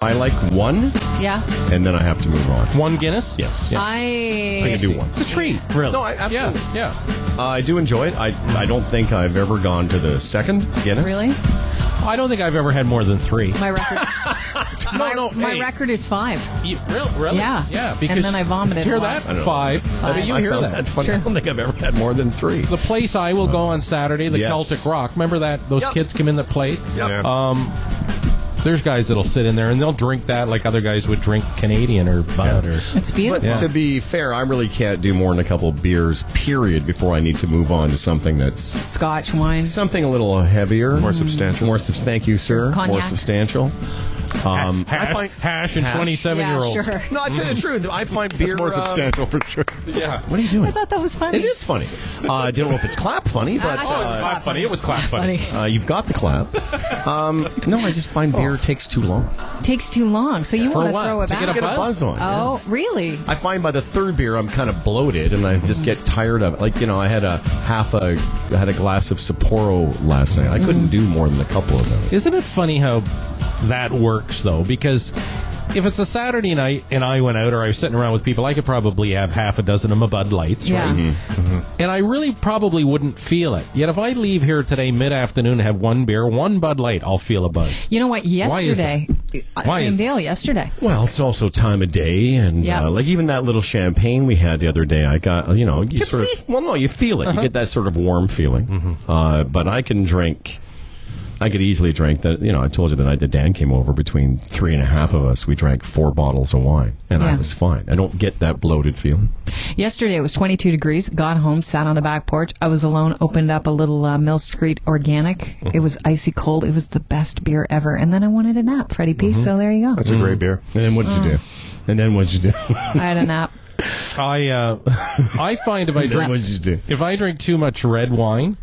I like one, and then I have to move on. One Guinness? Yes. Yeah. I can do one. It's a treat, really. No, absolutely. Yeah. I do enjoy it. I don't think I've ever gone to the second Guinness. Really? I don't think I've ever had more than 3. My record. My record is 5. Really? Yeah. Yeah. Because and then I vomited. Hear that? 5. I mean, you hear that? That's funny. I don't think I've ever had more than 3. The place I will go on Saturday, the Celtic Rock. Remember that? Those kids come in that play. Yep. There's guys that'll sit in there and they'll drink that like other guys would drink Canadian or Bud. It's beautiful. But to be fair, I really can't do more than a couple of beers, period, before I need to move on to something that's... Scotch wine. Something a little heavier. More substantial. Thank you, sir. Cognac. More substantial. Hash and 27-year-olds. Yeah, sure. No, I tell you the truth. I find beer... It's more substantial for sure. Yeah. What are you doing? I thought that was funny. It is funny. I don't know if it's clap funny, but... I thought it was clap funny. It was clap funny. You've got the clap. No, I just find beer takes too long. Takes too long, so you want to throw it to back. get a buzz on. Oh, really? I find by the third beer I'm kind of bloated and I just get tired of it. Like, I had a glass of Sapporo last night. I couldn't do more than a couple of those. Isn't it funny how that works, though? Because if it's a Saturday night and I went out or I was sitting around with people, I could probably have half a dozen of my Bud Lights, right? And I really probably wouldn't feel it. Yet if I leave here today mid-afternoon and have one beer, one Bud Light, I'll feel a buzz. You know what? Yesterday, Why deal yesterday. Well, it's also time of day, and like even that little champagne we had the other day, I got, you sort of, you feel it. You get that sort of warm feeling. But I could easily drink that. I told you the night that Dan came over, between 3 and a half of us, we drank 4 bottles of wine, and I was fine. I don't get that bloated feeling. Yesterday it was 22 degrees. Got home, sat on the back porch. I was alone. Opened up a little Mill Street Organic. It was icy cold. It was the best beer ever. And then I wanted a nap, Freddie P. So there you go. That's a great beer. And then what did you do? I had a nap. I find if I drink too much red wine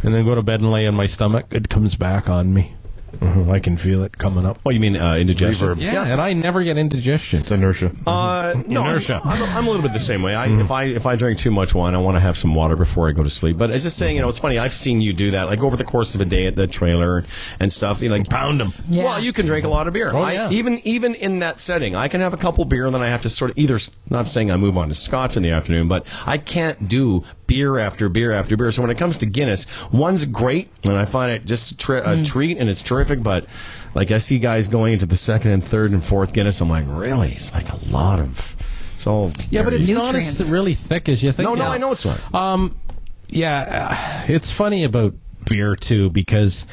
and then go to bed and lay on my stomach, it comes back on me. I can feel it coming up. Oh, you mean indigestion? Reverb. Yeah, and I never get indigestion. It's inertia. No, inertia. I'm a little bit the same way. If I drink too much wine, I want to have some water before I go to sleep. But it's just saying, it's funny. I've seen you do that, like over the course of a day at the trailer and stuff. Pound them. Yeah. Well, you can drink a lot of beer. Even in that setting, I can have a couple beer, and then I have to sort of either. Not saying I move on to scotch in the afternoon, but I can't do beer after beer after beer. So when it comes to Guinness, one's great, and I find it just a treat, and it's terrific. But like I see guys going into the second and third and fourth Guinness, I'm like, really? It's like a lot of. It's all. Yeah, but it's not as really thick as you think. No, I know it's not. It's funny about beer too, because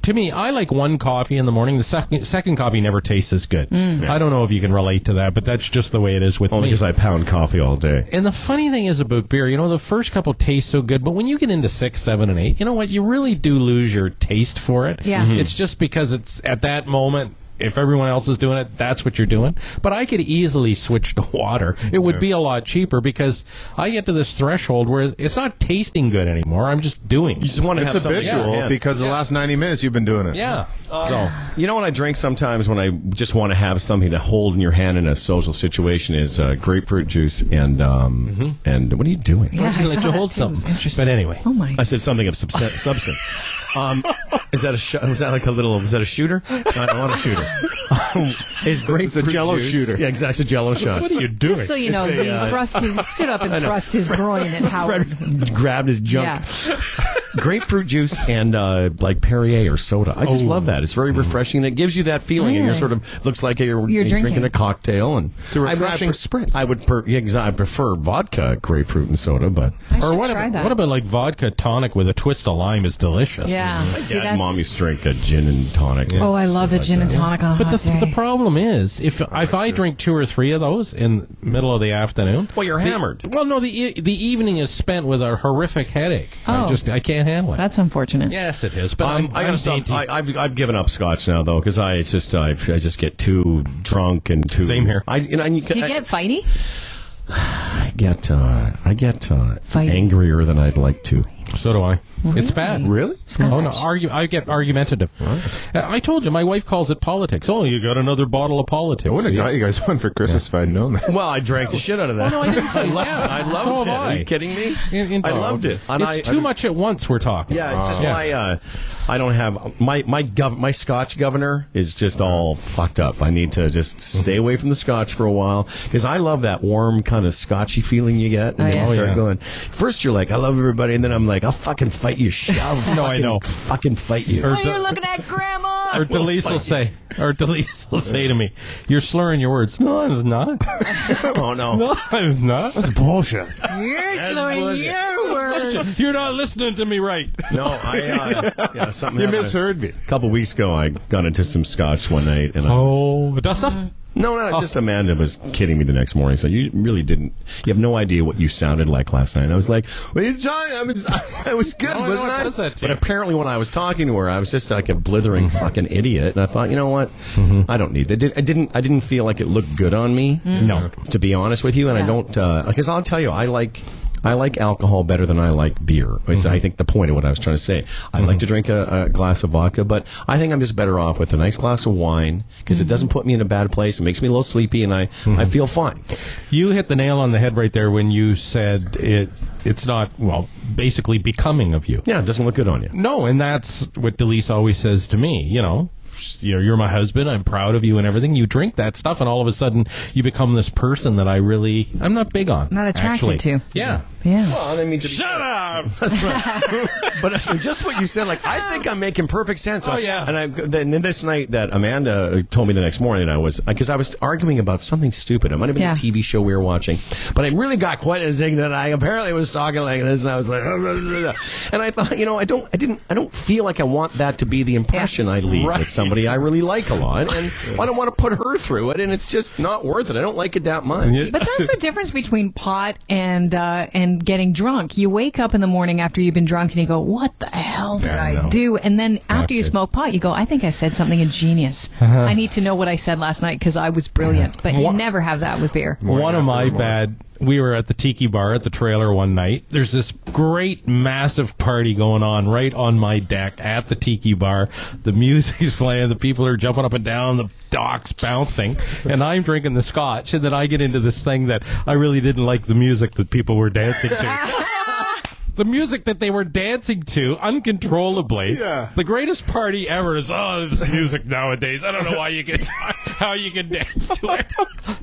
to me, I like one coffee in the morning. The second coffee never tastes as good. I don't know if you can relate to that, but that's just the way it is with me. Because I pound coffee all day. And the funny thing is about beer, the first couple taste so good, but when you get into 6, 7, and 8, you know what? You really do lose your taste for it. Yeah. It's just because it's at that moment. If everyone else is doing it, that's what you're doing. But I could easily switch to water. It would be a lot cheaper because I get to this threshold where it's not tasting good anymore. I'm just doing it. You just want to have something. It's habitual because the last 90 minutes you've been doing it. Yeah. So, what I drink sometimes when I just want to have something to hold in your hand in a social situation is grapefruit juice and what are you doing? Yeah, let you hold something. But anyway. Oh my. I said something of substance. Is that a shooter? I don't want a shooter. Is grapefruit the Jello juice, shooter? Yeah, exactly. It's a Jello shot. What are you doing? Just so you know, he stood up and thrust his groin at Howard. Fred grabbed his junk. Yeah. Grapefruit juice and like Perrier or soda. I just love that. It's very refreshing. It gives you that feeling, and you're sort of looks like you're drinking a cocktail. And it's a refreshing spritz. I prefer vodka, grapefruit, and soda, but what about like vodka tonic with a twist of lime is delicious. Yeah. Dad and Mom used to drink a gin and tonic. Oh, I love a gin and tonic on a hot day. The problem is, if I drink 2 or 3 of those in the middle of the afternoon... Well, you're hammered. Well, no, the evening is spent with a horrific headache. Oh. I can't handle it. That's unfortunate. Yes, it is. But I gotta stop. I've given up scotch now, though, because I just get too drunk and too... Same here. Do you get fighty? I get angrier than I'd like to. So do I. Really? It's bad. Really? Scotch. Oh, no. I get argumentative. I told you, my wife calls it politics. Oh, you got another bottle of politics. I would have got you guys one for Christmas if I'd known that. Well, I drank the shit out of that. Oh, no, I didn't say I loved it. Are you kidding me? I loved it. And it's too much at once, we're talking. Yeah, it's just why I don't have... My Scotch governor is just all fucked up. I need to just stay away from the Scotch for a while, because I love that warm kind of Scotchy feeling you get. And you start going... First you're like, I love everybody, and then I'm like, I'll fucking fight you, shove. No, I know. Fucking fight you. Why are you looking at Grandma? Or Delise will say to me, you're slurring your words. No, I'm not. Oh, no. No, I'm not. That's bullshit. You're slurring your words. You're not listening to me right. No, something You happened. misheard me. A couple weeks ago, I got into some Scotch one night, and Dust up? No, just Amanda was kidding me the next morning. So you really didn't. You have no idea what you sounded like last night. And I was like, "What are you talking? I was good, wasn't I?" But apparently, when I was talking to her, I was just like a blithering fucking idiot. And I thought, you know what? I don't need it. I didn't feel like it looked good on me. No, to be honest with you, and I don't. Because I'll tell you, I like alcohol better than I like beer. I think the point of what I was trying to say. I like to drink a glass of vodka, but I think I'm just better off with a nice glass of wine, because it doesn't put me in a bad place. It makes me a little sleepy, and I feel fine. You hit the nail on the head right there when you said it's not, well, basically becoming of you. Yeah, it doesn't look good on you. No, and that's what Delise always says to me, you're my husband, I'm proud of you and everything. You drink that stuff, and all of a sudden you become this person that I'm not big on. Not attracted to. Yeah. Yeah. Well, I didn't mean to Shut up! But just what you said, like, I think I'm making perfect sense. Oh, yeah. And then this night that Amanda told me the next morning, because I was arguing about something stupid. It might have been a TV show we were watching, but I really got quite indignant. I apparently was talking like this, and I was like, and I thought, I don't feel like I want that to be the impression I leave with somebody I really like a lot, and I don't want to put her through it, and it's just not worth it. I don't like it that much. But that's the difference between pot and getting drunk. You wake up in the morning after you've been drunk and you go, what the hell did I do? And then after you smoke pot, you go, I think I said something ingenious. I need to know what I said last night because I was brilliant. But you never have that with beer. One of my bad... We were at the Tiki Bar at the trailer one night. There's this great, massive party going on right on my deck at the Tiki Bar. The music's playing. The people are jumping up and down. The dock's bouncing. And I'm drinking the scotch. And then I get into this thing that I really didn't like the music that people were dancing to. The music that they were dancing to uncontrollably. Yeah. The greatest party ever is, this music nowadays. I don't know how you can dance to it.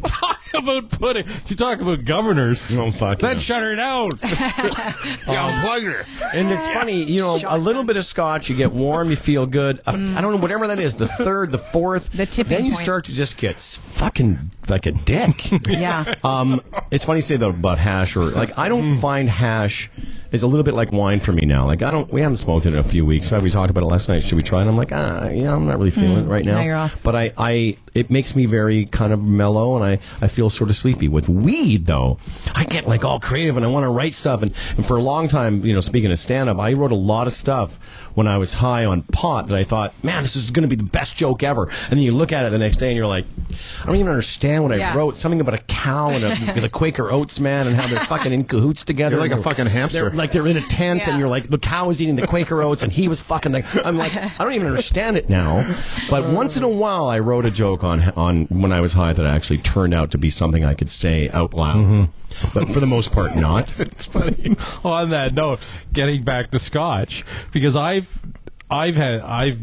Talk about pudding. You talk about governors. Oh, fuck. Then shut her down. Unplug her. And it's funny, a little bit of scotch, you get warm, you feel good. I don't know, whatever that is, the third, the fourth. The tipping Then you point. start to just get fucking like a dick. Yeah. It's funny you say that about hash, or like I don't find hash is a little bit like wine for me now. Like we haven't smoked it in a few weeks. We talked about it last night. Should we try it? I'm like, I'm not really feeling it right now. Now you're off. But it makes me very kind of mellow, and I feel sort of sleepy. With weed, though, I get like all creative, and I want to write stuff. And for a long time, speaking of stand-up, I wrote a lot of stuff when I was high on pot that I thought, man, this is going to be the best joke ever. And then you look at it the next day, and you're like, I don't even understand what I wrote. Something about a cow and a Quaker Oats man, and how they're fucking in cahoots together. You're like a fucking hamster. They're in a tent, and you're like, the cow was eating the Quaker Oats, and he was fucking I'm like, I don't even understand it now. But once in a while, I wrote a joke on when I was high that actually turned out to be something I could say out loud. But for the most part, not. It's funny. On that note, getting back to scotch, because I've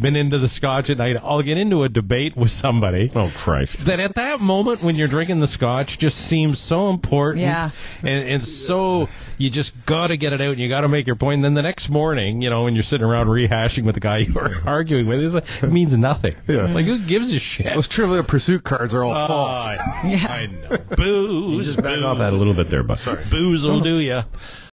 been into the scotch at night. I'll get into a debate with somebody. Oh, Christ. That at that moment when you're drinking the scotch just seems so important. Yeah. And so you just got to get it out and you got to make your point. And then the next morning, when you're sitting around rehashing with the guy you were arguing with, it means nothing. Yeah. Like, who gives a shit? Those Trivial Pursuit cards are all false. I know. Booze. You just back off that a little bit there, but Booze will do ya.